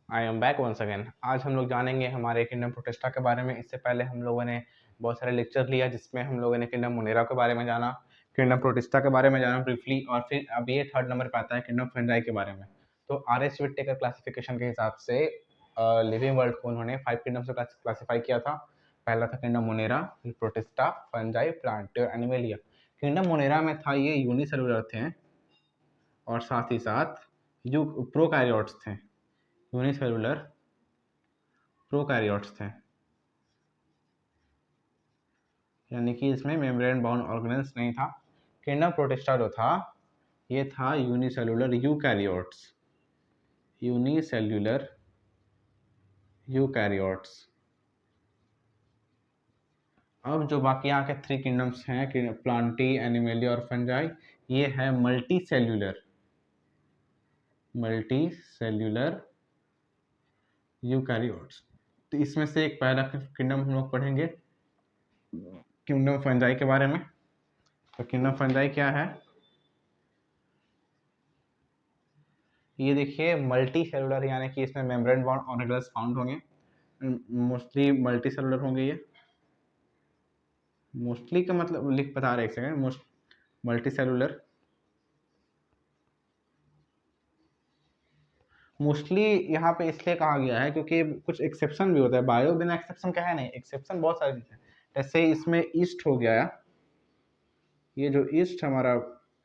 I am back once again. आज हम लोग जानेंगे हमारे किंगडम प्रोटेस्टा के बारे में। इससे पहले हम लोगों ने बहुत सारे लेक्चर लिया जिसमें हम लोगों ने किंगडम मोनेरा के बारे में जाना, किंगडम प्रोटेस्टा के बारे में जाना ब्रीफली, और फिर अब ये थर्ड नंबर पर आता है किंगडम फंजाई के बारे में। तो आर एस विट्टेकर क्लासिफिकेशन के हिसाब से लिविंग वर्ल्ड को उन्होंने 5 किंगडम से क्लासीफाई किया था। पहला था किंगडम मोनेरा, फिर Protista, Fungi, Plantae, Animalia. Kingdom Monera में था ये यूनिसेलुलर थे और साथ ही साथ प्रोकैरियोट्स थे। यूनिसेलुलर प्रोकैरियोट्स थे, यानी कि इसमें मेम्ब्रेन बाउंड ऑर्गेनेल्स नहीं था। किंगडम प्रोटिस्टा जो था ये था यूनिसेलुलर यूकैरियोट्स, यूनिसेल्युलर यूकैरियोट्स। अब जो बाकी यहाँ के 3 किंगडम्स हैं कि प्लांटी, एनिमेलिया और फंजाई, ये है मल्टी सेल्यूलर यूकैरियोट्स। तो इसमें से एक पहला किंगडम हम लोग पढ़ेंगे किंगडम फंजाई के बारे में। तो किंगडम फंजाई क्या है, ये देखिए मल्टी सेलुलर, यानी कि इसमें मेम्ब्रेन बाउंड ऑर्गेनेल्स फाउंड होंगे। मोस्टली मल्टी सेलुलर होंगे ये। मोस्टली का मतलब लिख बता रहे, एक सेकंड। मल्टी सेलुलर मोस्टली यहाँ पे इसलिए कहा गया है क्योंकि कुछ एक्सेप्शन भी होता है। बायो बिना एक्सेप्शन का है नहीं, एक्सेप्शन बहुत सारे हैं। जैसे इसमें ईस्ट हो गया, ये जो ईस्ट हमारा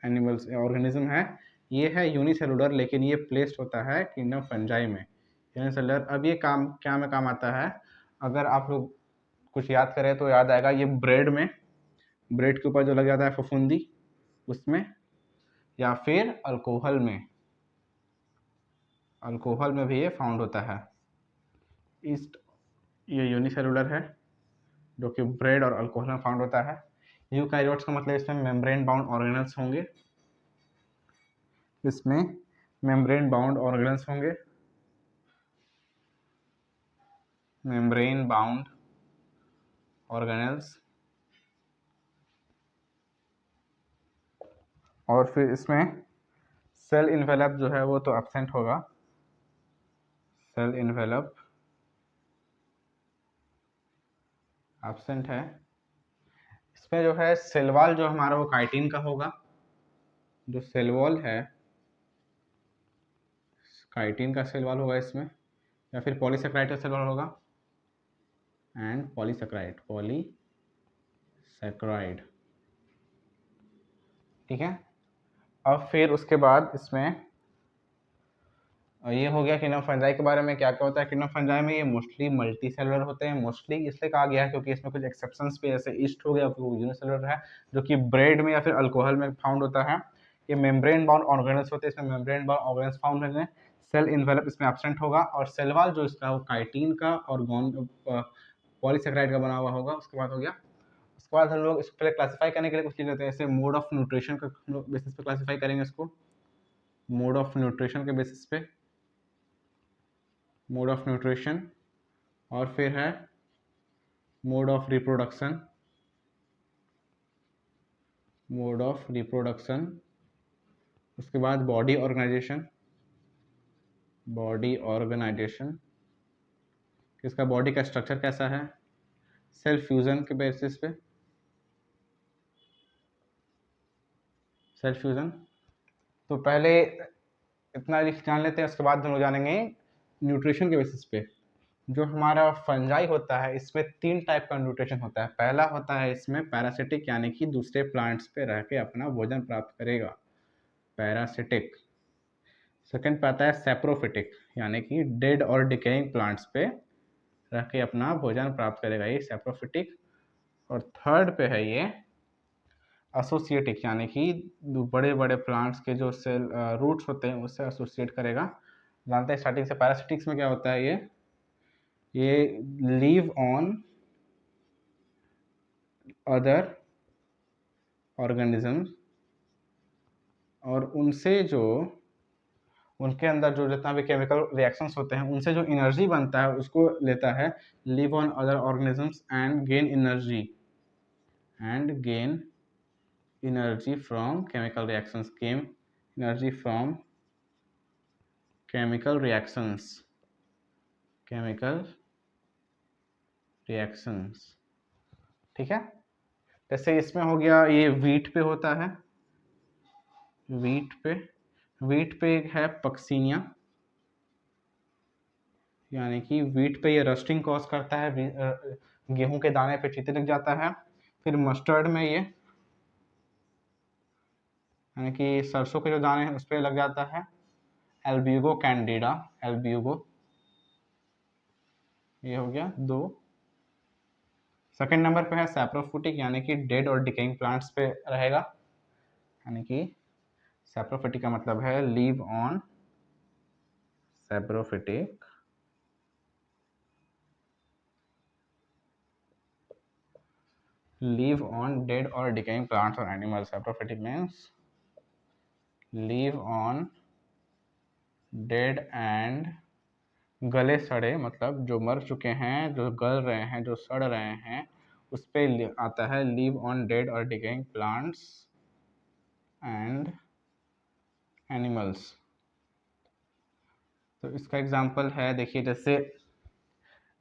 एनिमल्स ऑर्गेनिज्म है ये है यूनिसेलुलर, लेकिन ये प्लेस्ड होता है किंगडम फंजाई में, यूनिसेलुलर। अब ये काम क्या में काम आता है, अगर आप लोग कुछ याद करें तो याद आएगा, ये ब्रेड के ऊपर जो लग जाता है फफूंदी, उसमें, या फिर अल्कोहल में भी ये फाउंड होता है। ईस्ट ये यूनिसेलुलर है जो कि ब्रेड और अल्कोहल में फाउंड होता है। यूकैरियोट्स का मतलब इसमें मेम्ब्रेन बाउंड ऑर्गेनेल्स होंगे, इसमें मेम्ब्रेन बाउंड ऑर्गेनेल्स होंगे, मेम्ब्रेन बाउंड ऑर्गेनेल्स। और फिर इसमें सेल इन्वेलप जो है वो तो एब्सेंट होगा, सेल इन्वेलप एब्सेंट है। इसमें जो है सेल वॉल जो हमारा वो काइटिन का होगा, जो सेल वॉल है काइटिन का सेल वॉल होगा इसमें, या फिर पॉलीसेक्राइड का सेल वॉल होगा, एंड पॉलीसेक्राइड ठीक है। अब फिर उसके बाद इसमें ये हो गया किंगडम फंजाई के बारे में। क्या क्या होता है किंगडम फंजाई में, ये मोस्टली मल्टी सेलुलर होते हैं। मोस्टली इसलिए कहा गया है क्योंकि इसमें कुछ एक्सेप्शंस भी, जैसे ईस्ट हो गया वो यूनिसेलुलर है जो कि ब्रेड में या फिर अल्कोहल में फाउंड होता है। ये मेम्ब्रेन बाउंड ऑर्गेनेल्स होते हैं, इसमें मेम्ब्रेन बाउंड ऑर्गेनेल्स फाउंड होते हैं। सेल इन्वेलप इसमें एब्सेंट होगा, और सेल वॉल जो इसका वो काइटिन का और पॉलीसेक्राइड का बना हुआ होगा। उसके बाद हो गया, उसके बाद हम लोग इसको पहले क्लासीफाई करने के लिए कुछ चीज़ होते हैं, जैसे मोड ऑफ न्यूट्रिशन का हम लोग बेसिस पे क्लासीफाई करेंगे इसको। मोड ऑफ न्यूट्रिशन के बेसिस पे, मोड ऑफ न्यूट्रिशन, और फिर है मोड ऑफ रिप्रोडक्शन, उसके बाद बॉडी ऑर्गेनाइजेशन, इसका बॉडी का स्ट्रक्चर कैसा है, सेल फ्यूजन के बेसिस पे, सेल फ्यूजन। तो पहले इतना जान लेते हैं, उसके बाद हम लोग जानेंगे न्यूट्रिशन के बेसिस पे। जो हमारा फंजाई होता है इसमें 3 टाइप का न्यूट्रिशन होता है। पहला होता है इसमें पैरासिटिक, यानी कि दूसरे प्लांट्स पे रह के अपना भोजन प्राप्त करेगा, पैरासिटिक। सेकंड पे आता है सेप्रोफिटिक, यानी कि डेड और डिकेइंग प्लांट्स पे रह के अपना भोजन प्राप्त करेगा, ये सेप्रोफिटिक। और थर्ड पे है ये एसोसिएटिक, यानी कि बड़े बड़े प्लांट्स के जो सेल रूट्स होते हैं उससे एसोसिएट करेगा। जानते हैं स्टार्टिंग से पैरासिटिक्स में क्या होता है, ये लीव ऑन अदर ऑर्गेनिजम्स, और उनसे जो उनके अंदर जो जितना भी केमिकल रिएक्शंस होते हैं उनसे जो एनर्जी बनता है उसको लेता है, live on other organisms and gain energy from chemical reactions, energy from chemical reactions, chemical reactions, ठीक है। जैसे इसमें हो गया, ये वीट पे होता है, वीट पे एक है पक्सिनिया, यानी कि वीट पे ये रस्टिंग कॉज करता है, गेहूं के दाने पे चीते लग जाता है। फिर मस्टर्ड में ये, यानी कि सरसों के जो दाने हैं उस पर लग जाता है, एल्ब्यूगो कैंडिडा, एल्ब्यूगो, ये हो गया 2। सेकंड नंबर पे है सैप्रोफिटिक, यानी कि डेड और डिकेइंग प्लांट्स पे रहेगा, यानी कि सैप्रोफिटिक का मतलब है leave on, saprophytic live on dead or decaying plants or animals. Saprophytic means live on dead and गले सड़े, मतलब जो मर चुके हैं, जो गल रहे हैं, जो सड़ रहे हैं, उस पे आता है live on dead or decaying plants and animals। तो इसका एग्जांपल है, देखिए जैसे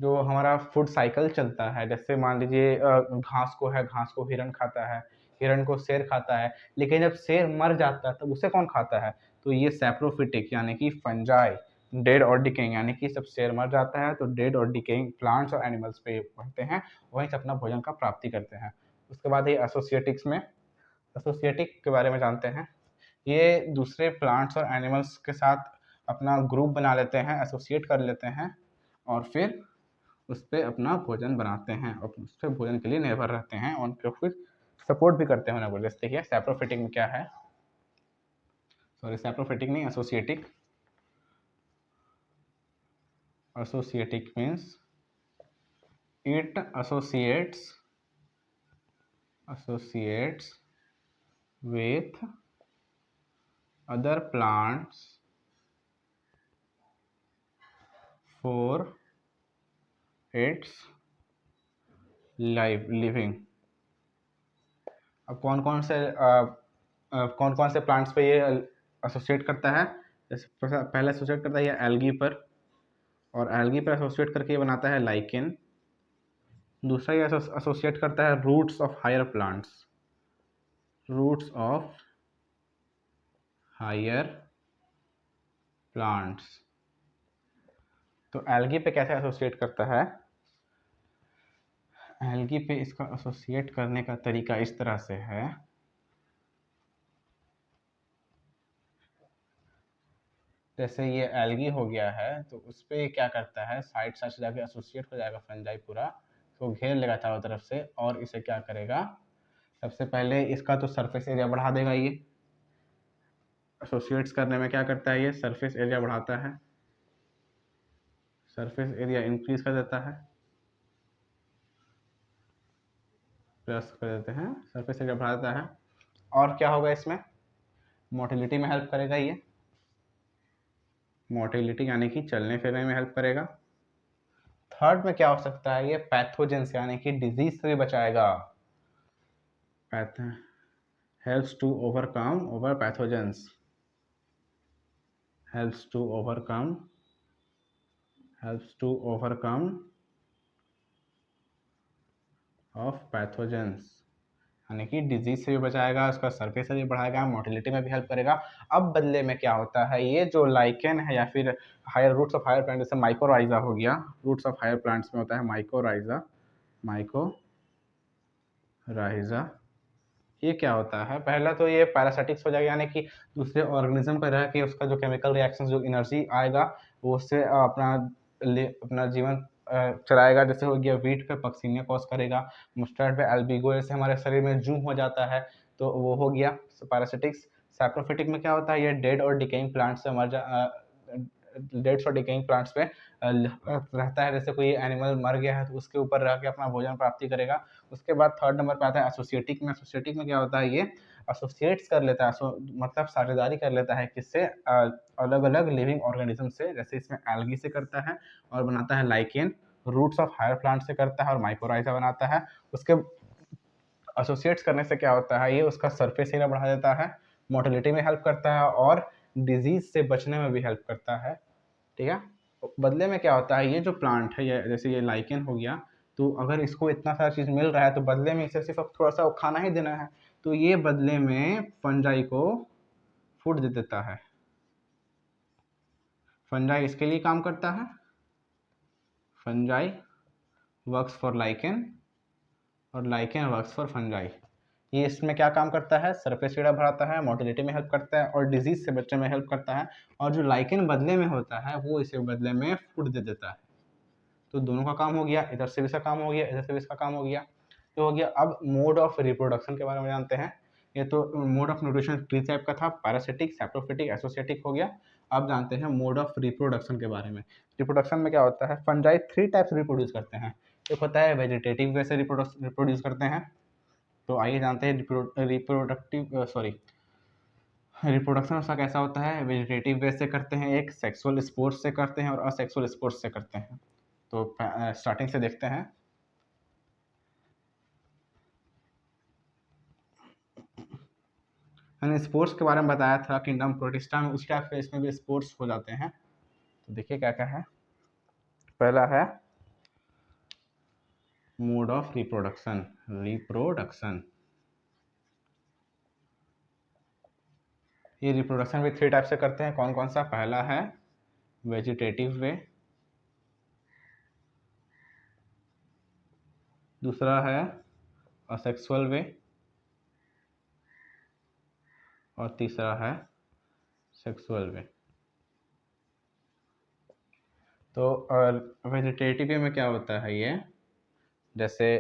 जो हमारा फूड साइकिल चलता है, जैसे मान लीजिए घास को है, घास को हिरन खाता है, हिरन को शेर खाता है, लेकिन जब शेर मर जाता है तब उसे कौन खाता है? तो ये सैप्रोफिटिक यानी कि फंजाई, डेड और डिकेइंग, यानी कि जब शेर मर जाता है तो डेड और डिकेइंग प्लांट्स और एनिमल्स पे बढ़ते हैं, वहीं से अपना भोजन का प्राप्ति करते हैं। उसके बाद ये एसोसिएटिक्स में, एसोसिएटिक के बारे में जानते हैं। ये दूसरे प्लांट्स और एनिमल्स के साथ अपना ग्रुप बना लेते हैं, एसोसिएट कर लेते हैं, और फिर उस पर अपना भोजन बनाते हैं और उस पर भोजन के लिए निर्भर रहते हैं, और उनको फिर सपोर्ट भी करते हैं उन्हें। जैसे देखिए सैप्रोफिटिक में क्या है, सॉरी सैप्रोफिटिक नहीं, associative. Associative means it associates with other plants for its living। अब कौन कौन से प्लांट्स पे ये एसोसिएट करता है? जैसे पहले एसोसिएट करता है ये एल्गी पर, और एल्गी पर एसोसिएट करके ये बनाता है लाइकेन। दूसरा ये एसोसिएट करता है roots of higher plants, roots of higher plants. तो एल्गी पे कैसे एसोसिएट करता है? एल्गी पे इसका एसोसिएट करने का तरीका इस तरह से है, जैसे ये एल्गी हो गया है तो उस पर क्या करता है, साइड साइड से जाके एसोसिएट हो जाएगा फंजाई पूरा, तो घेर लेगा चारों तरफ से, और इसे क्या करेगा, सबसे पहले इसका तो सरफेस एरिया बढ़ा देगा। ये एसोसिएट्स करने में क्या करता है, ये सरफेस एरिया बढ़ाता है, सरफेस एरिया इंक्रीज कर देता है, प्लस कर देते हैं, सरफेस एरिया बढ़ा देता है। और क्या होगा इसमें, मोटिलिटी में हेल्प करेगा ये, मोटिलिटी यानी कि चलने फिरने में हेल्प करेगा। थर्ड में क्या हो सकता है, ये पैथोजेंस यानी कि डिजीज से भी बचाएगा, helps to over pathogens, helps to overcome of pathogens, यानी कि डिजीज से भी बचाएगा, उसका सरफेस से भी बढ़ाएगा, मोटिलिटी में भी हेल्प करेगा। अब बदले में क्या होता है, ये जो लाइकेन है या फिर higher roots of higher plant, जैसे माइकोराइजा हो गया, रूट्स ऑफ हायर प्लांट्स में होता है माइकोराइजा, ये क्या होता है, पहला तो ये पैरासिटिक्स हो जाएगा, यानी कि दूसरे ऑर्गेनिज्म पर रह के उसका जो केमिकल रिएक्शन, जो एनर्जी आएगा वो उससे अपना जीवन चलाएगा। जैसे हो गया वीट पे पक्सिनिया कॉज करेगा, मस्टर्ड पे एल्बिगो, जैसे हमारे शरीर में जूं हो जाता है तो वो हो गया पैरासिटिक्स। सैप्रोफिटिक में क्या होता है, ये डेड और डिकेइंग प्लांट्स से डेड्स और डिकेइंग प्लांट्स पे रहता है, जैसे कोई एनिमल मर गया है तो उसके ऊपर रह के अपना भोजन प्राप्ति करेगा। उसके बाद थर्ड नंबर पे आता है एसोसिएटिक में। एसोसिएटिक में क्या होता है, ये एसोसिएट्स कर लेता है, मतलब साझेदारी कर लेता है किससे, अलग अलग लिविंग ऑर्गेनिज्म से, जैसे इसमें एल्गी से करता है और बनाता है lichen, roots of higher plant से करता है और माइकोराइजा बनाता है। उसके एसोसिएट्स करने से क्या होता है, ये उसका सरफेस एरिया बढ़ा देता है, मोटिलिटी में हेल्प करता है और डिजीज से बचने में भी हेल्प करता है। ठीक है, बदले में क्या होता है, ये जो प्लांट है, ये जैसे ये लाइकेन हो गया, तो अगर इसको इतना सारा चीज़ मिल रहा है तो बदले में इसे सिर्फ अब थोड़ा सा खाना ही देना है, तो ये बदले में फंजाई को फूड दे देता है। फंजाई इसके लिए काम करता है, फंजाई वर्क्स फॉर लाइकेन और लाइकेन वर्क्स फॉर फंजाई। ये इसमें क्या काम करता है, सरफेस एरिया बढ़ाता है, मोटिलिटी में हेल्प करता है और डिजीज से बचने में हेल्प करता है, और जो लाइकेन बदले में होता है वो इसे बदले में फूड दे देता है। तो दोनों का काम हो गया, इधर से भी इसका काम हो गया, इधर से भी इसका काम हो गया, तो हो गया। अब मोड ऑफ रिप्रोडक्शन के बारे में जानते हैं। ये तो mode of nutrition tree type का था, पैरासिटिक, सैप्रोफिटिक, एसोसिएटिक हो गया। अब जानते हैं मोड ऑफ रिप्रोडक्शन के बारे में। रिप्रोडक्शन में क्या होता है, फंजाई 3 टाइप से रिप्रोड्यूस करते हैं। एक होता है वेजिटेटिव वे से रिप्रोड्यूस करते हैं, तो आइए जानते हैं रिप्रोडक्शन उसका कैसा होता है। वेजिटेटिव वे से करते हैं, एक सेक्सुअल स्पोर्ट्स से करते हैं और असेक्सुअल स्पोर्ट्स से करते हैं। तो स्टार्टिंग से देखते हैं। मैंने स्पोर्ट्स के बारे में बताया था किंगडम प्रोटिस्टा में, उसी टाइप के इसमें भी स्पोर्ट्स हो जाते हैं। तो देखिए क्या क्या है। पहला है मोड ऑफ रिप्रोडक्शन। ये रिप्रोडक्शन भी 3 टाइप से करते हैं, कौन कौन सा। पहला है वेजिटेटिव वे, दूसरा है असेक्सुअल वे और तीसरा है सेक्सुअल वे। तो वेजिटेटिव वे में क्या होता है, ये जैसे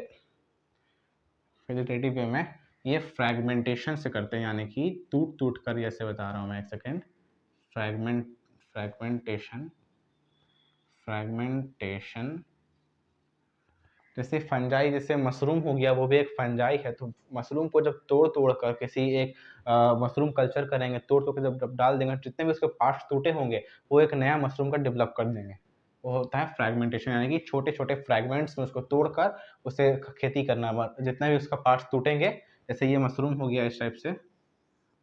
वेजिटेटिव वे में ये फ्रैगमेंटेशन से करते हैं, यानी कि टूट टूट कर, जैसे बता रहा हूँ मैं, एक सेकेंड। फ्रैगमेंटेशन जैसे फंजाई, जैसे मशरूम हो गया, वो भी एक फंजाई है। तो मशरूम को जब तोड़ तोड़ कर किसी एक मशरूम कल्चर करेंगे, तोड़ तोड़ कर जब डाल देंगे, जितने भी उसके पार्ट्स टूटे होंगे वो एक नया मशरूम का डेवलप कर देंगे। वो होता है फ्रैगमेंटेशन, यानी कि छोटे छोटे फ्रैगमेंट्स में उसको तोड़कर उसे खेती करना। जितने भी उसका पार्ट्स टूटेंगे, जैसे ये मशरूम हो गया इस टाइप से,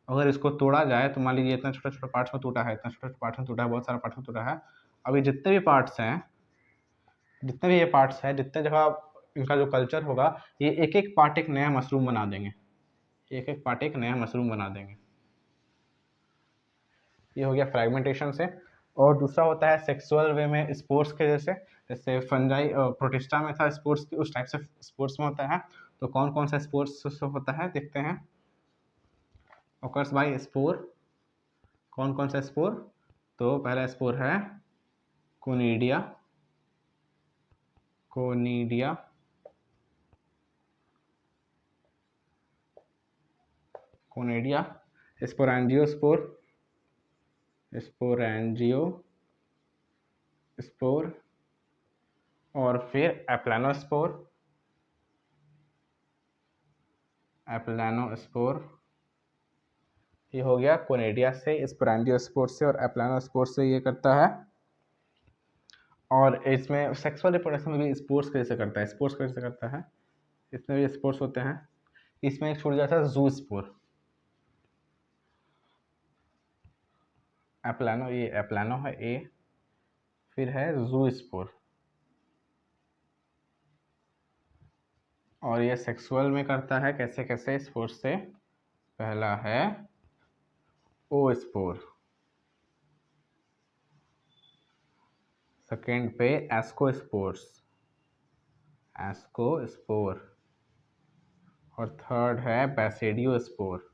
अगर इसको तोड़ा जाए तो मान लीजिए इतना छोटा छोटा पार्ट्स में टूटा है, इतना छोटा पार्ट्स में टूटा है, बहुत सारा पार्ट्स में टूटा है। अभी जितने भी पार्ट्स हैं, जितने भी ये पार्ट्स हैं, जितने जगह इनका जो कल्चर होगा, ये एक एक पार्ट एक नया मशरूम बना देंगे, एक एक पार्ट एक नया मशरूम बना देंगे। ये हो गया फ्रैगमेंटेशन से। और दूसरा होता है सेक्सुअल वे में, स्पोर्ट्स के जैसे फंजाई प्रोटिस्टा में था स्पोर्ट्स, उस टाइप से स्पोर्ट्स में होता है। तो कौन कौन सा स्पोर्ट्स होता है देखते हैं। ऑकर्स बाय स्पोर, कौन कौन सा स्पोर। तो पहला स्पोर है कोनिडिया, स्पोरेंजियोस्पोर, और फिर एप्लानोस्पोर, ये हो गया कोनिडिया से, स्पोरेंजियोस्पोर से और एप्लानोस्पोर से ये करता है। और इसमें सेक्सुअल रिप्रोडक्शन में भी स्पोर्ट्स कैसे करता है, इसमें भी स्पोर्ट्स होते हैं। इसमें एक छूट जाता है जू स्पोर, एप्लानो, ये एप्लानो है ए, फिर है जू स्पोर, और ये सेक्सुअल में करता है कैसे कैसे स्पोर्ट्स से। पहला है ओ स्पोर, सेकेंड पे एस्कोस्पोर, और थर्ड है बैसिडियोस्पोर।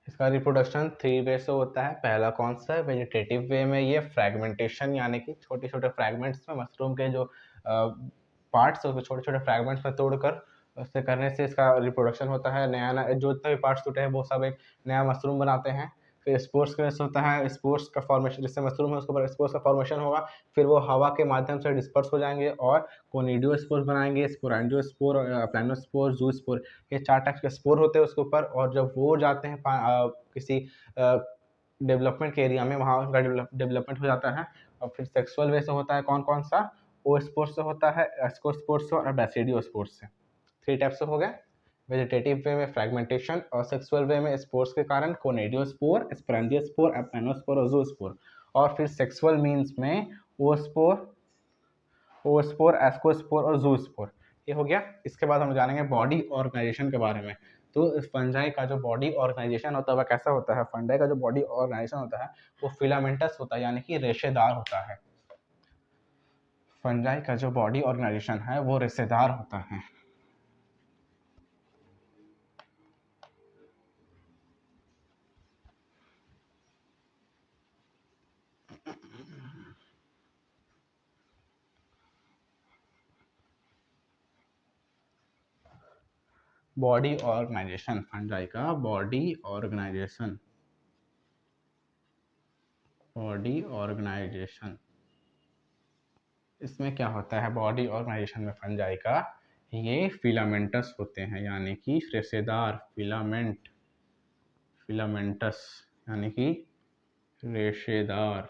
इसका रिप्रोडक्शन 3 वे से होता है। पहला कौन सा है, वेजिटेटिव वे में ये फ्रैगमेंटेशन, यानी कि छोटे छोटे फ्रैगमेंट्स में मशरूम के जो पार्ट्स है उसको छोटे छोटे फ्रैगमेंट्स में तोड़कर उससे करने से इसका रिप्रोडक्शन होता है। नया नया जो जितने भी पार्ट्स टूटे हैं वो सब एक नया मशरूम बनाते हैं। फिर स्पोर्ट्स के वजह होता है, स्पोर्ट्स का फॉर्मेशन, जिससे मशरूम है उसके ऊपर स्पोर्ट्स का फॉर्मेशन होगा, फिर वो हवा के माध्यम से डिस्पर्स हो जाएंगे और कोनिडियोस्पोर बनाएंगे, स्पोरेंजियोस्पोर, प्लानोस्पोर, जूस्पोर, ये 4 टाइप के स्पोर होते हैं उसके ऊपर। और जब वो जाते हैं किसी डेवलपमेंट के एरिया में, वहाँ उनका डेवलपमेंट हो जाता है। और फिर सेक्सुअल वे से होता है कौन कौन सा, ओ स्पोर्ट्स से होता है, एस्कोस्पोर्ट्स से और बैसिडियोस्पोर्ट्स से। 3 टाइप से हो गए, वेजिटेटिव वे में फ्रेगमेंटेशन और सेक्सुअल वे में स्पोर्स के कारण कोनेडियोस्पोर, स्पोरेंजियोस्पोर, एपेनोस्पोर और ज़ूस्पोर, और फिर सेक्सुअल मीन्स में ओस्पोर, ओस्पोर, एस्कोस्पोर और ज़ूस्पोर। ये हो गया। इसके बाद हम जानेंगे बॉडी ऑर्गेनाइजेशन के बारे में। तो फंजाई का जो बॉडी ऑर्गेनाइजेशन होता है वह कैसा होता है? फंजाई का जो बॉडी ऑर्गेनाइजेशन होता है वो फिलामेंटस होता है, यानी कि रेशेदार होता है। फंजाई का जो बॉडी ऑर्गेनाइजेशन है वो रेशेदार होता है। बॉडी ऑर्गेनाइजेशन, फंजाई का बॉडी ऑर्गेनाइजेशन, बॉडी ऑर्गेनाइजेशन इसमें क्या होता है? बॉडी ऑर्गेनाइजेशन में फंजाई का ये फिलामेंटस होते हैं, यानी कि रेशेदार, फिलामेंट, फिलामेंटस यानी कि रेशेदार।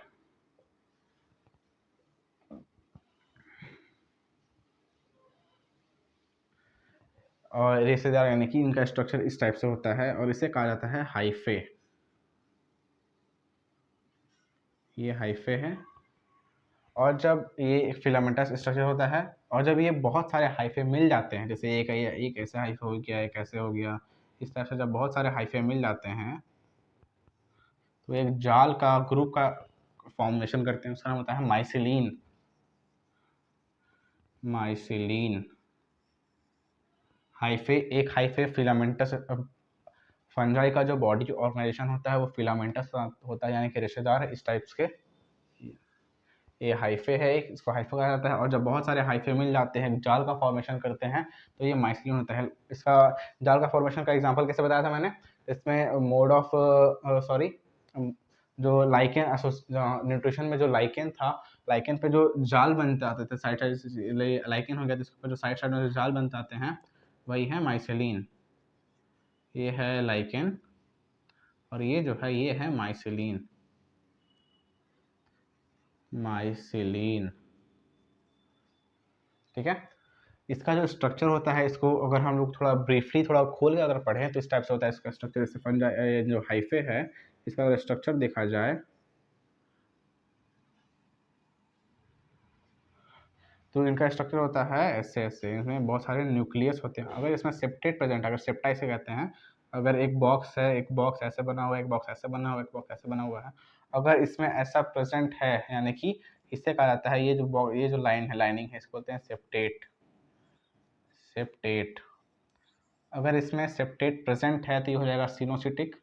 और रेशेदार यानी कि इनका स्ट्रक्चर इस टाइप से होता है और इसे कहा जाता है हाइफे। ये हाइफे है। और जब ये फिलामेंटस स्ट्रक्चर होता है और जब ये बहुत सारे हाइफे मिल जाते हैं, जैसे एक ऐसा हाइफे हो गया, एक ऐसे हो गया, इस तरह से जब बहुत सारे हाइफे मिल जाते हैं तो एक जाल का, ग्रुप का फॉर्मेशन करते हैं, उसका नाम होता है माइसिलीन। माइसिलीन हाइफे, एक हाइफे फिलामेंटस। फंजाई का जो बॉडी ऑर्गेनाइजेशन होता है वो फिलामेंटस होता है, यानी कि रेशेदार इस टाइप्स के। ये हाइफे है, इसको हाइफे कहा जाता है। और जब बहुत सारे हाइफे मिल जाते हैं, जाल का फॉर्मेशन करते हैं, तो ये माइसिलिन होता है। इसका जाल का फॉर्मेशन का एग्जांपल कैसे बताया था मैंने? इसमें मोड ऑफ सॉरी जो लाइकेन, न्यूट्रिशन में जो लाइकेन था, लाइकेन पे जो जाल बनते आते थे साइड साइड, लाइकेन हो गया जिसके ऊपर जो साइड साइड में जो जाल बनते आते हैं वही है माइसिलिन। ये है लाइकेन और ये जो है ये है माइसिलिन। माइसिलिन, ठीक है। इसका जो स्ट्रक्चर होता है, इसको अगर हम लोग थोड़ा ब्रीफली थोड़ा खोल के अगर पढ़ें तो इस टाइप से होता है इसका स्ट्रक्चर। जैसे फंजाई जो हाइफे है, इसका अगर स्ट्रक्चर देखा जाए तो इनका स्ट्रक्चर होता है ऐसे ऐसे, इसमें बहुत सारे न्यूक्लियस होते हैं। अगर इसमें सेप्टेट प्रेजेंट, अगर सेप्टा इसे कहते हैं, अगर एक बॉक्स है, एक बॉक्स ऐसे बना हुआ है, एक बॉक्स ऐसे बना हुआ है, एक बॉक्स ऐसे बना हुआ है, अगर इसमें ऐसा प्रेजेंट है, यानी कि इससे कहा जाता है ये जो लाइन है, लाइनिंग है, इसको बोलते हैं सेप्टेट। सेप्टेट, अगर इसमें सेप्टेट प्रेजेंट है तो ये हो जाएगा सिनोसिटिक।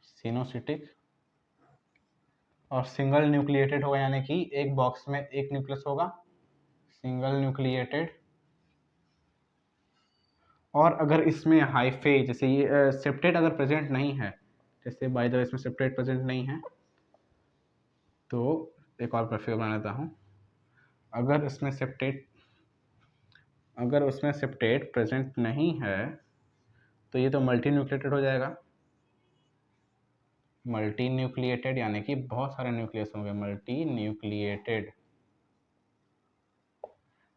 सिनोसिटिक और सिंगल न्यूक्लिएटेड होगा, यानी कि एक बॉक्स में एक न्यूक्लियस होगा, सिंगल न्यूक्लिएटेड। और अगर इसमें हाइफे, जैसे ये सेप्टेट अगर प्रेजेंट नहीं है, जैसे बाय द वे इसमें सेप्टेट प्रेजेंट नहीं है, तो एक और फिगर बना लेता हूँ। अगर इसमें सेप्टेट, अगर उसमें सेप्टेट प्रेजेंट नहीं है तो ये तो मल्टी न्यूक्लिएटेड हो जाएगा। मल्टी न्यूक्लिएटेड यानी कि बहुत सारे न्यूक्लियस होंगे, मल्टी न्यूक्लिएटेड,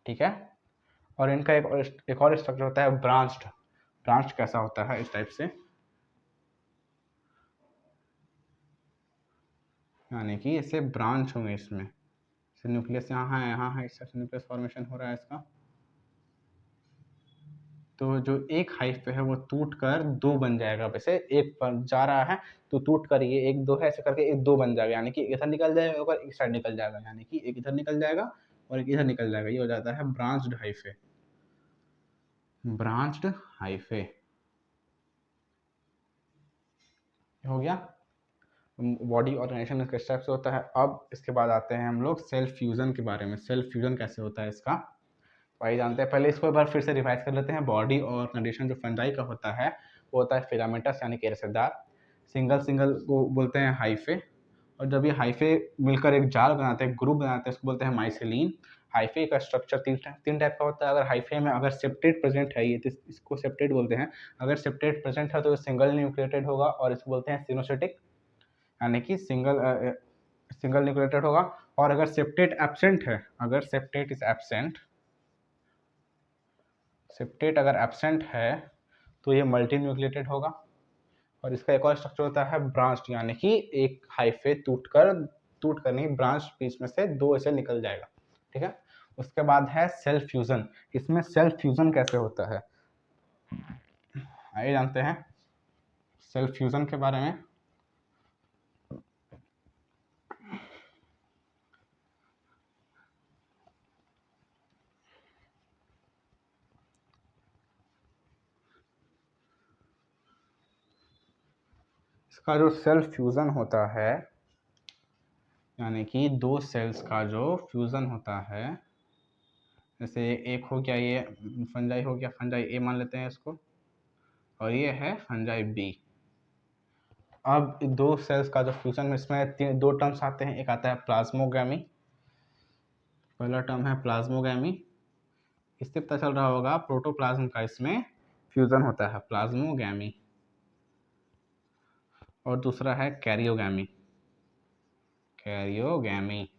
ठीक है। और इनका एक और स्ट्रक्चर होता है ब्रांच्ड। ब्रांच कैसा होता है? इस टाइप से, यानी कि ऐसे ब्रांच होंगे इसमें, जैसे न्यूक्लियस यहाँ है, यहाँ है, इस तरह से न्यूक्लियस फॉर्मेशन हो रहा है इसका। तो जो एक हाइफ है वो टूट कर दो बन जाएगा, वैसे एक पर जा रहा है तो टूट कर ये एक दो है, ऐसे करके एक दो बन जाएगा, यानी कि इधर निकल जाएगा और एक साइड निकल जाएगा, यानी कि एक इधर निकल जाएगा और एक इधर निकल जाएगा। ये हो जाता है ब्रांच्ड हाइफे। ब्रांच्ड हाइफे हो गया। बॉडी ऑर्गेनाइजेशन इसके स्टेप से होता है। अब इसके बाद आते हैं हम लोग सेल्फ फ्यूजन के बारे में। सेल्फ फ्यूजन कैसे होता है इसका वही जानते हैं। पहले इसको एक बार फिर से रिवाइज कर लेते हैं। बॉडी ऑर्गेनाइजेशन जो फंजाई का होता है वो होता है फिलामेंटस, यानी कि रेशेदार। सिंगल सिंगल को बोलते हैं हाइफे, और जब ये हाइफे मिलकर एक जाल बनाते हैं, ग्रुप बनाते हैं, उसको बोलते हैं माइसिलीन। हाइफे का स्ट्रक्चर तीन टाइप का होता है। अगर हाइफे में अगर सेप्टेट प्रेजेंट है, ये तो इसको सेप्टेट बोलते हैं। अगर सेप्टेट प्रेजेंट है तो ये सिंगल न्यूक्लिएटेड होगा और इसको बोलते हैं सिनोसिटिक, यानी कि सिंगल न्यूक्लिएटेड होगा। और अगर सेप्टेट एब्सेंट है, अगर सेप्टेट इज एब्सेंट, सेप्टेट अगर एब्सेंट है तो ये मल्टी न्यूक्लिएटेड होगा। और इसका एक और स्ट्रक्चर होता है ब्रांच्ड, यानी कि एक हाइफे टूट कर नहीं, ब्रांच बीच में से दो ऐसे निकल जाएगा। ठीक है, उसके बाद है सेल्फ फ्यूजन। इसमें सेल्फ फ्यूजन कैसे होता है आइए जानते हैं सेल्फ फ्यूजन के बारे में। इसका जो सेल्फ फ्यूजन होता है, यानी कि दो सेल्स का जो फ्यूजन होता है, जैसे एक हो गया ये फंजाई हो गया, फंजाई ए मान लेते हैं इसको, और ये है फंजाई बी। अब दो सेल्स का जो फ्यूजन में इसमें दो टर्म्स आते हैं, एक आता है प्लाज्मोगैमी, पहला टर्म है प्लाज्मोगैमी, इससे पता चल रहा होगा प्रोटोप्लाज्म का इसमें फ्यूजन होता है, प्लाज्मोगैमी। और दूसरा है कैरियोगैमी, कैरियोगैमी।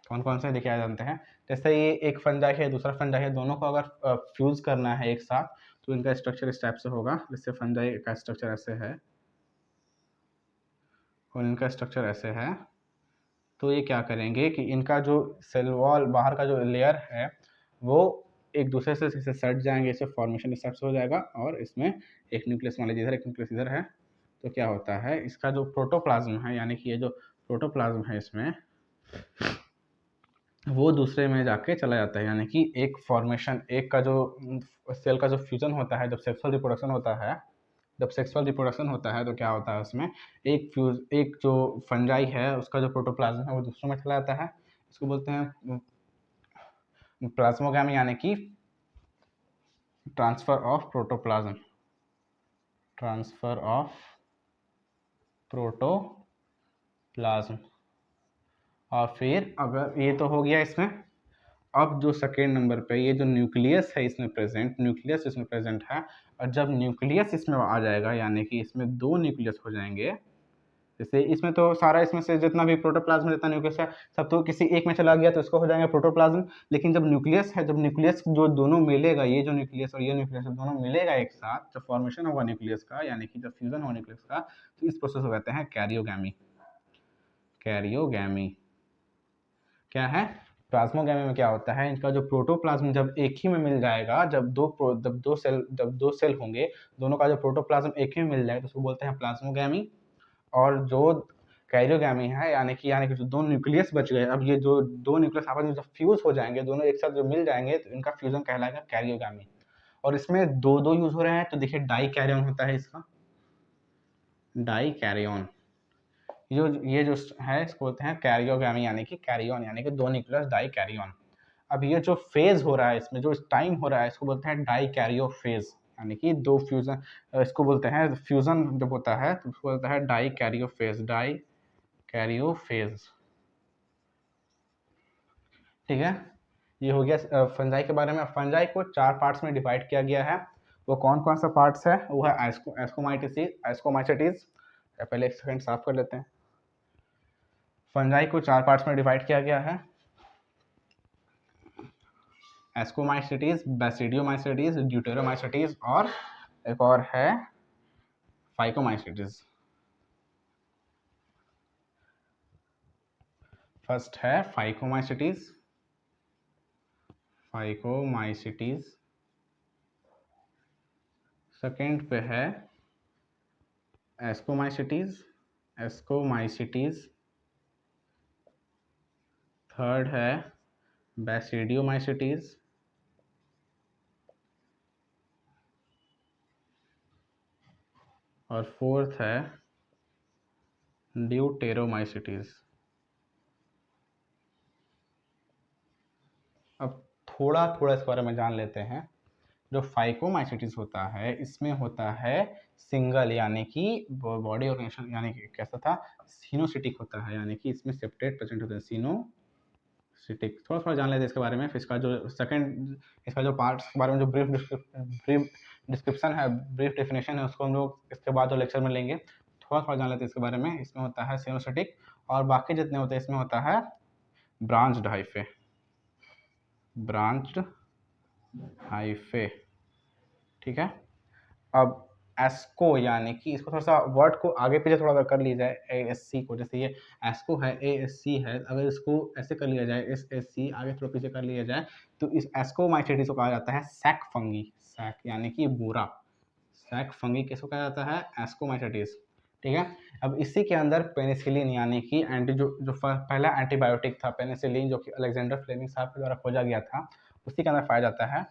कौन कौन से देखिए जानते हैं, जैसे ये एक फंजाई है दूसरा फंजाई है, दोनों को अगर फ्यूज करना है एक साथ तो इनका स्ट्रक्चर इस टाइप से होगा। जैसे फंजाई का स्ट्रक्चर ऐसे है और इनका स्ट्रक्चर ऐसे है, तो ये क्या करेंगे कि इनका जो सेल वॉल बाहर का जो लेयर है वो एक दूसरे से इसे सट जाएंगे, इसे फॉर्मेशन इस टाइप से हो जाएगा, और इसमें एक न्यूक्लियस मान लीजिए इधर, एक न्यूक्लियस इधर है। तो क्या होता है, इसका जो प्रोटोप्लाज्म है, यानी कि ये जो प्रोटोप्लाज्म है इसमें, वो दूसरे में जाके चला जाता है, यानी कि एक फॉर्मेशन, एक का जो सेल का जो फ्यूजन होता है, जब सेक्सुअल रिप्रोडक्शन होता है, तो क्या होता है उसमें एक जो फंजाई है उसका जो प्रोटोप्लाज्म है वो दूसरों में चला जाता है। इसको बोलते हैं प्लाज्मोगैमी, यानी कि transfer of protoplasm, transfer of protoplasm. और फिर अगर ये तो हो गया इसमें, अब जो सेकेंड नंबर पे ये जो न्यूक्लियस है इसमें प्रेजेंट है, और जब न्यूक्लियस इसमें आ जाएगा, यानी कि इसमें दो न्यूक्लियस हो जाएंगे, जैसे इसमें तो सारा इसमें से जितना भी प्रोटोप्लाज्म जितना न्यूक्लियस है सब तो किसी एक में चला गया तो इसको हो जाएगा प्रोटोप्लाज्म। लेकिन जब न्यूक्लियस है, जब न्यूक्लियस जो दोनों मिलेगा, ये जो न्यूक्लियस और ये न्यूक्लियस दोनों मिलेगा एक साथ, जब फॉर्मेशन होगा न्यूक्लियस का, यानी कि जब फ्यूजन होगा न्यूक्लियस का, तो इस प्रोसेस को कहते हैं कैरियोगैमी। कैरियोगैमी क्या है, प्लाज्मोगैमी में क्या होता है, इनका जो प्रोटोप्लाज्म जब एक ही में मिल जाएगा, जब दो सेल होंगे, दोनों का जो प्रोटोप्लाज्म एक ही में मिल जाएगा तो उसको बोलते हैं प्लाज्मोगैमी। और जो कैरियोगैमी है, यानी कि जो दो न्यूक्लियस बच गए, अब ये जो दो न्यूक्लियस आपस में जब फ्यूज हो जाएंगे, दोनों एक साथ जो मिल जाएंगे तो इनका फ्यूजन कहलाएगा कैरियोगैमी। और इसमें दो दो यूज हो रहे हैं, तो देखिए डाई कैरियन होता है इसका, डाई कैरियन। ये जो है इसको बोलते हैं कैरियोगैमी, यानी कि कैरियन यानी कि दो न्यूक्लियस डाई कैरियन। अब ये जो फेज हो रहा है इसमें, जो टाइम हो रहा है, इसको बोलते हैं डाई कैरियो फेज, यानी कि दो फ्यूजन, इसको बोलते हैं फ्यूजन जब होता है तो उसको बोलता है dikaryophase, dikaryophase. ठीक है, ये हो गया फंजाई के बारे में। फंजाई को चार पार्ट्स में डिवाइड किया गया है। वो कौन कौन सा पार्ट्स है, वो है एस्कोमाइटिस। पहले एक सेकंड साफ कर लेते हैं। फंजाई को चार पार्ट्स में डिवाइड किया गया है, एस्कोमाइसिटीज, बैसिडियोमाइसिटीज, ड्यूटेरोमाइसिटीज, और एक और है फाइकोमाइसिटीज। फर्स्ट है फाइकोमाइसिटीज, सेकेंड पे है एस्कोमाइसिटीज, थर्ड है बैसिडियोमाइसिटीज, और फोर्थ है ड्यूटेरोमाइसिटीज। अब थोड़ा थोड़ा इस बारे में जान लेते हैं। जो फाइकोमाइसिटीज होता है इसमें होता है सिंगल, यानी कि बॉडी ऑर्गेनाइजेशन, यानी कि कैसा था, सिनोसिटिक होता है, यानी कि इसमें सेपरेट प्रेजेंट होता है, सिनोसिटिक। थोड़ा थोड़ा जान लेते हैं इसके बारे में। फिर इसका जो सेकंड, इसका जो पार्ट्स के बारे में जो ब्रीफ डिस्क्रिप्शन है, ब्रीफ डेफिनेशन है, उसको हम लोग इसके बाद जो लेक्चर में लेंगे। थोड़ा थोड़ा जान लेते हैं इसके बारे में। इसमें होता है सिनोसिटिक, और बाकी जितने होते हैं इसमें होता है ब्रांच्ड हाइफे, ब्रांच्ड हाइफे, ठीक है। अब एस्को यानी कि इसको थोड़ा सा वर्ड को आगे पीछे थोड़ा कर लिया जाए, ASC को, जैसे ये एस्को है, ASC है, अगर इसको ऐसे कर लिया जाए, SSC आगे थोड़ा पीछे कर लिया जाए, तो इस एस्कोमाइसिटीज को कहा जाता है सैक फंगी। सैक यानी कि बोरा, सैक फंगी किसको कहा जाता है? एस्कोमाइसिटीज, ठीक है। अब इसी के अंदर पेनिसिलिन यानी कि एंटी जो पहला एंटीबायोटिक था पेनिसिलिन, जो कि अलेक्जेंडर फ्लेमिंग साहब के द्वारा खोजा गया था, उसी के अंदर पाया जाता है।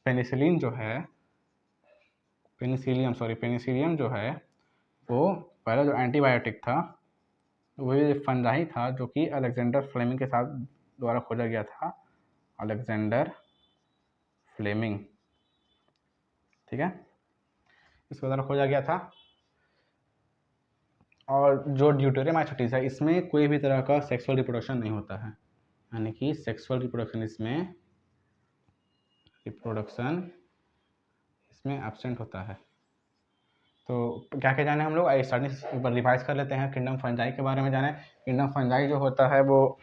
पेनिसिलिन जो है, पेनिसिलियम जो है, वो पहला जो एंटीबायोटिक था वही फंजाई था, जो कि अलेक्जेंडर फ्लेमिंग के साथ द्वारा खोजा गया था, अलेक्जेंडर फ्लेमिंग, ठीक है, इसके द्वारा खोजा गया था। और जो ड्यूटेरियमाइसिटीज है, इसमें कोई भी तरह का सेक्सुअल रिप्रोडक्शन नहीं होता है, यानी कि सेक्सुअल रिप्रोडक्शन इसमें एब्सेंट होता है। तो क्या क्या जाने हम लोग, स्टार्टिंग से एक बार रिवाइज कर लेते हैं, किंगडम फंजाई के बारे में जाने। किंगडम फंजाई जो होता है वो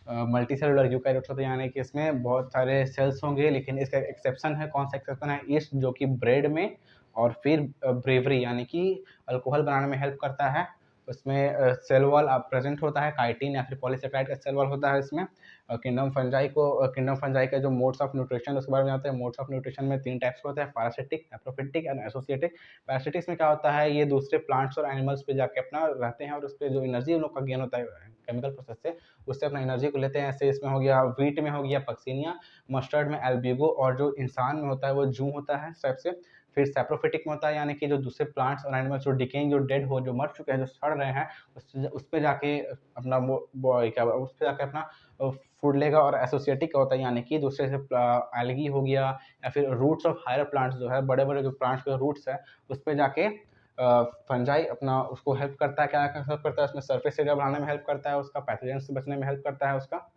मल्टी सेलुलर यूकैरियोट्स होते हैं, यानी कि इसमें बहुत सारे सेल्स होंगे, लेकिन इसका एक्सेप्शन है, कौन सा एक्सेप्शन है? ईस्ट, जो कि ब्रेड में और फिर ब्रेवरी यानी कि अल्कोहल बनाने में हेल्प करता है, उसमें सेल वॉल प्रेजेंट होता है, काइटिन या फिर पॉलीसेकेराइड का सेल वॉल होता है इसमें। किंगडम फंजाई का जो मोड्स ऑफ न्यूट्रिशन उसके बारे में जानते हैं। मोड्स ऑफ न्यूट्रिशन में 3 टाइप्स होते हैं, पैरासिटिक, एप्रोफिटिक एंड एसोसिएटिक। पैरासिटिक्स में क्या होता है, ये दूसरे प्लांट्स और एनिमल्स पे जाके अपना रहते हैं और उस पर जो एनर्जी उन लोग का गेन होता है केमिकल प्रोसेस से, उससे अपना एनर्जी को लेते हैं। ऐसे इसमें हो गया, वीट में हो गया पक्सिनिया, मस्टर्ड में एल्बिगो, और जो इंसान में होता है वो जू होता है इस टाइप से। फिर सैप्रोफिटिक में होता है, यानी कि जो दूसरे प्लांट्स और एनिमल्स जो डिकेइंग, जो डेड हो, जो मर चुके हैं, जो सड़ रहे हैं, उस पे जाके अपना उस पे जाके अपना फूड लेगा। और एसोसिएटिक का होता है, यानी कि दूसरे से एल्गी हो गया या फिर रूट्स ऑफ हायर प्लांट्स जो है, बड़े बड़े जो प्लांट्स के रूट्स है, उस पे जाके फंजाई अपना उसको हेल्प करता है। क्या हेल्प करता है? उसमें सरफेस एरिया बढ़ाने में हेल्प करता है, उसका पैथोजन से बचने में हेल्प करता है उसका।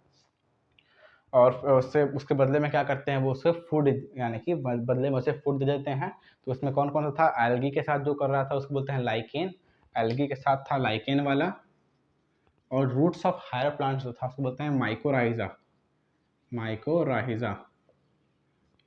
और उससे उसके बदले में क्या करते हैं, वो उसे फूड, यानी कि बदले में उसे फूड दे देते हैं। तो उसमें कौन कौन सा था? एल्गी के साथ जो कर रहा था उसको बोलते हैं लाइकेन, एल्गी के साथ था लाइकेन वाला। और रूट्स ऑफ हायर प्लांट्स जो था उसको बोलते हैं माइकोराइजा, माइकोराइजा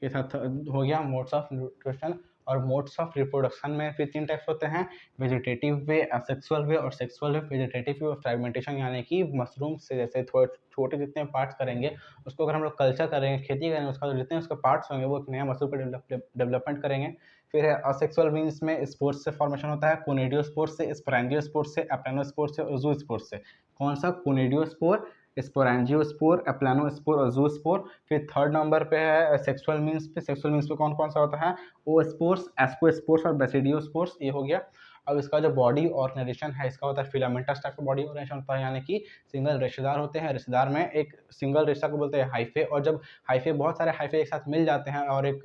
के साथ हो गया मोड्स ऑफ न्यूट्रिशन। और मोड्स ऑफ रिप्रोडक्शन में फिर 3 टाइप्स होते हैं, वेजिटेटिव वे, असेक्सुअल वे और सेक्सुअल वे। वेजिटेटिव वे फ्रेगमेंटेशन, यानी कि मशरूम से जैसे थोड़े छोटे जितने पार्ट्स करेंगे, उसको अगर हम लोग कल्चर करेंगे, खेती करेंगे, उसका जितने उसके पार्ट्स होंगे वो एक नया मशरूम पर डेवलपमेंट करेंगे। फिर है असेक्सुअल मीन्स में स्पोर्स से फॉर्मेशन होता है, कोनेडियोस्पोर से, स्पोरेंजियोस्पोर से, एप्लानोस्पोर से और जूस्पोर से। कौन सा? कोनेडियोस्पोर, स्पोरेंजियोस्पोर, एप्लानोस्पोर और जूस्पोर। फिर थर्ड नंबर पे है सेक्सुअल मीन्स पे। सेक्सुअल मीन्स पे कौन कौन सा होता है? ओस्पोर्स, एस्कोस्पोर्स और बेसिडियोस्पोर्स, ये हो गया। अब इसका जो बॉडी ऑर्गेनाइजेशन है इसका होता है फिलामेंटस टाइप का बॉडी ऑर्गेनाइजेशन होता है, यानी कि सिंगल रेशेदार होते हैं। रेशेदार में एक सिंगल रेशा को बोलते हैं हाइफे, और जब हाइफे, बहुत सारे हाइफे एक साथ मिल जाते हैं और एक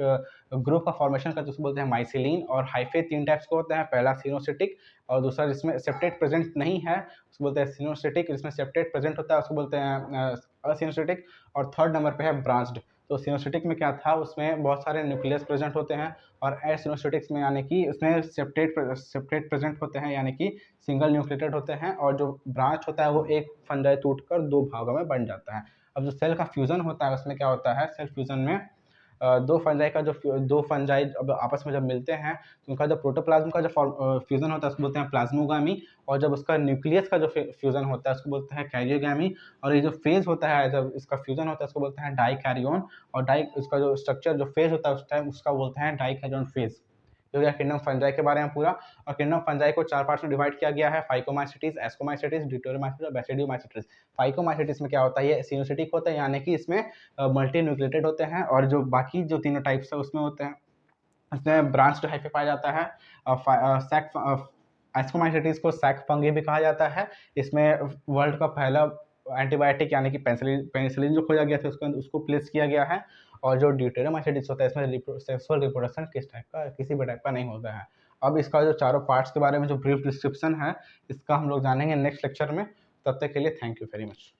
ग्रुप का फॉर्मेशन करते हैं उसको बोलते हैं माइसिलीन। और हाइफे 3 टाइप्स के होते हैं, पहला सिनोसिटिक, और दूसरा जिसमें सेप्टेट प्रेजेंट नहीं है उसको बोलते हैं सिनोसिटिक, जिसमें सेप्टेट प्रेजेंट होता है उसको बोलते हैं असिनोसिटिक। और थर्ड नंबर पे है ब्रांच्ड। तो सिनोसिटिक में क्या था, उसमें बहुत सारे न्यूक्लियस प्रेजेंट होते हैं, और एसिनोसिटिक्स में यानी कि उसमें सेप्टेट प्रेजेंट होते हैं, यानी कि सिंगल न्यूक्लिएटेड होते हैं। और जो ब्रांच होता है वो एक फंजाई टूटकर 2 भागों में बन जाता है। अब जो सेल का फ्यूजन होता है उसमें क्या होता है, सेल फ्यूजन में दो फंजाई अब आपस में जब मिलते हैं तो उनका जो प्रोटोप्लाज्म का जो फ्यूजन होता है उसको बोलते हैं प्लाज्मोगामी। और जब उसका न्यूक्लियस का जो फ्यूजन होता है उसको बोलते हैं कैरियोगामी। और ये जो फेज होता है जब इसका फ्यूजन होता है उसको बोलते हैं डाइकैरियोन। और उसका जो स्ट्रक्चर जो फेज होता है उस टाइम उसका बोलते हैं डाइकैरियोन फेज। हो गया किंगडम फंजाई के बारे में पूरा। और किंगडम फंजाई को 4 पार्ट्स में डिवाइड किया गया है, फाइकोमाइसिटीज, एस्कोमाइसिटीज, ड्यूटेरोमाइसिटीज और बेसिडियोमाइसिटीज। फाइकोमाइसिटीज में क्या होता है, ये सिनोसिटिक होता है, यानी कि इसमें मल्टी न्यूक्लिएटेड होते हैं। और जो बाकी जो तीनों टाइप्स है उसमें होते हैं, इसमें ब्रांच टाइप पाया जाता है। एस्कोमाइसिटीज को सैक फंगी भी कहा जाता है। इसमें वर्ल्ड का पहला एंटीबायोटिक यानी कि पेनिसिलिन जो खोजा गया था उसको प्लेस किया गया है। और जो ड्यूटेरोमाइसिटीज होता है इसमें सेक्सुअल रिप्रोडक्शन किसी भी टाइप का नहीं होता है। अब इसका जो चारों पार्ट्स के बारे में जो ब्रीफ डिस्क्रिप्शन है इसका हम लोग जानेंगे नेक्स्ट लेक्चर में। तब तक के लिए थैंक यू वेरी मच।